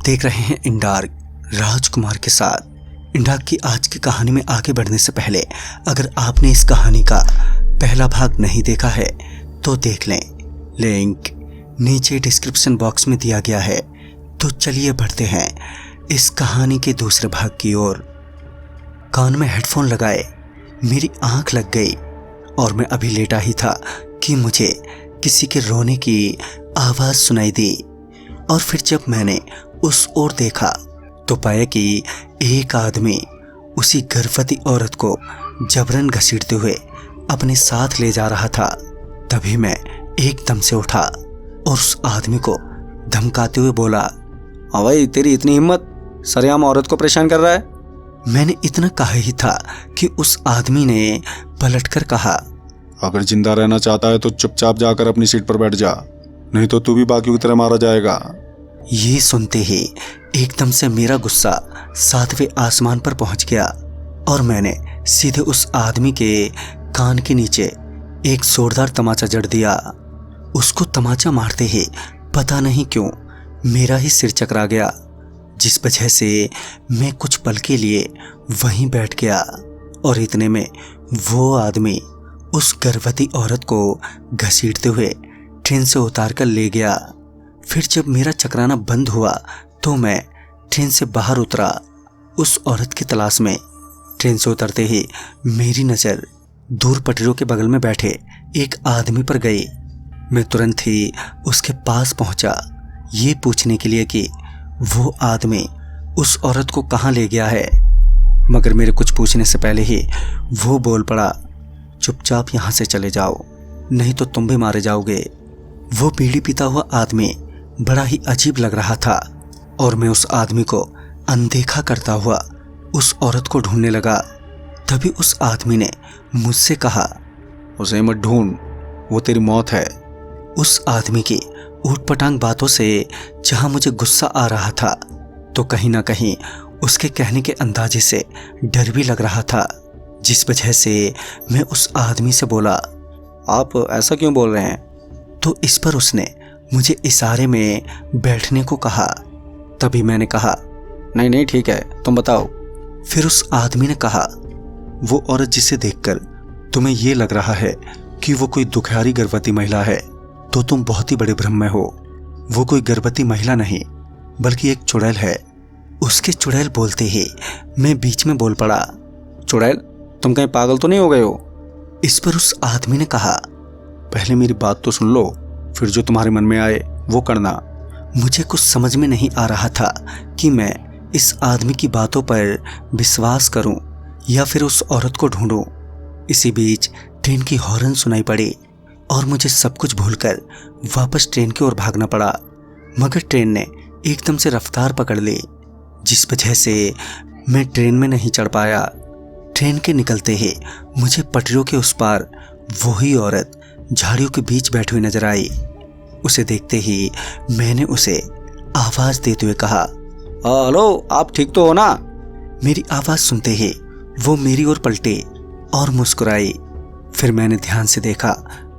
देख रहे हैं इंडार्क राजकुमार के साथ। इंडार्क की आज की कहानी में आगे बढ़ने से पहले अगर आपने इस कहानी का पहला भाग नहीं देखा है तो देख लें, लिंक नीचे डिस्क्रिप्शन बॉक्स में दिया गया है। तो चलिए बढ़ते हैं इस कहानी के दूसरे भाग की ओर। कान में हेडफोन लगाए मेरी आंख लग गई और मैं अभी लेटा ही था कि मुझे किसी के रोने की आवाज़ सुनाई दी। और फिर जब मैंने उस ओर देखा तो पाया कि एक आदमी उसी गर्भवती औरत को जबरन घसीटते हुए अपने साथ ले जा रहा था। तभी मैं एकदम से उठा और उस आदमी को धमकाते हुए बोला, हाँ भाई, तेरी इतनी हिम्मत, सरेआम औरत को परेशान कर रहा है। मैंने इतना कहा ही था कि उस आदमी ने पलटकर कहा, अगर जिंदा रहना चाहता है तो चुपचाप जाकर अपनी सीट पर बैठ जा, नहीं तो तू भी बाकियों की तरह मारा जाएगा। ये सुनते ही एकदम से मेरा गुस्सा 7वें आसमान पर पहुंच गया और मैंने सीधे उस आदमी के कान के नीचे एक जोरदार तमाचा जड़ दिया। उसको तमाचा मारते ही पता नहीं क्यों मेरा ही सिर चकरा गया, जिस वजह से मैं कुछ पल के लिए वहीं बैठ गया। और इतने में वो आदमी उस गर्भवती औरत को घसीटते हुए ट्रेन से उतार कर ले गया। फिर जब मेरा चकराना बंद हुआ तो मैं ट्रेन से बाहर उतरा उस औरत की तलाश में। ट्रेन से उतरते ही मेरी नज़र दूर पटरियों के बगल में बैठे एक आदमी पर गई। मैं तुरंत ही उसके पास पहुंचा ये पूछने के लिए कि वो आदमी उस औरत को कहाँ ले गया है। मगर मेरे कुछ पूछने से पहले ही वो बोल पड़ा, चुपचाप यहाँ से चले जाओ, नहीं तो तुम भी मारे जाओगे। वो बीड़ी पीता हुआ आदमी बड़ा ही अजीब लग रहा था और मैं उस आदमी को अनदेखा करता हुआ उस औरत को ढूंढने लगा। तभी उस आदमी ने मुझसे कहा, उसे मत ढूंढ, वो तेरी मौत है। उस आदमी की ऊटपटांग बातों से जहां मुझे गुस्सा आ रहा था तो कहीं ना कहीं उसके कहने के अंदाजे से डर भी लग रहा था, जिस वजह से मैं उस आदमी से बोला, आप ऐसा क्यों बोल रहे हैं? तो इस पर उसने मुझे इशारे में बैठने को कहा। तभी मैंने कहा, नहीं नहीं ठीक है, तुम बताओ। फिर उस आदमी ने कहा, वो औरत जिसे देखकर तुम्हें ये लग रहा है कि वो कोई दुखियारी गर्भवती महिला है तो तुम बहुत ही बड़े भ्रम में हो। वो कोई गर्भवती महिला नहीं बल्कि एक चुड़ैल है। उसके चुड़ैल बोलते ही मैं बीच में बोल पड़ा, चुड़ैल, तुम कहीं पागल तो नहीं हो गए हो? इस पर उस आदमी ने कहा, पहले मेरी बात तो सुन लो, फिर जो तुम्हारे मन में आए वो करना। मुझे कुछ समझ में नहीं आ रहा था कि मैं इस आदमी की बातों पर विश्वास करूं या फिर उस औरत को ढूंढूं। इसी बीच ट्रेन की हॉर्न सुनाई पड़ी और मुझे सब कुछ भूलकर वापस ट्रेन की ओर भागना पड़ा। मगर ट्रेन ने एकदम से रफ्तार पकड़ ली, जिस वजह से मैं ट्रेन में नहीं चढ़ पाया। ट्रेन के निकलते ही मुझे पटरियों के उस पार वही औरत झाड़ियों के बीच बैठी हुई नजर आई। उसे देखते ही मैंने उसे आवाज देते हुए कहा, हेलो, आप ठीक तो हो ना? मेरी आवाज सुनते ही वो मेरी ओर पलटी और मुस्कुराई। फिर मैंने ध्यान से देखा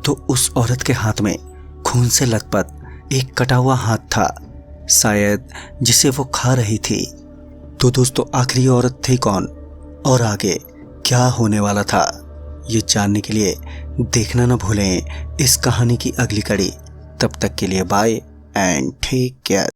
तो उस औरत के हाथ में खून से लथपथ एक कटा हुआ हाथ था, शायद जिसे वो खा रही थी। तो दोस्तों, आखिर ये औरत थी कौन और आगे क्या होने वाला था, ये जानने के लिए देखना न भूलें इस कहानी की अगली कड़ी। तब तक के लिए बाय एंड टेक केयर।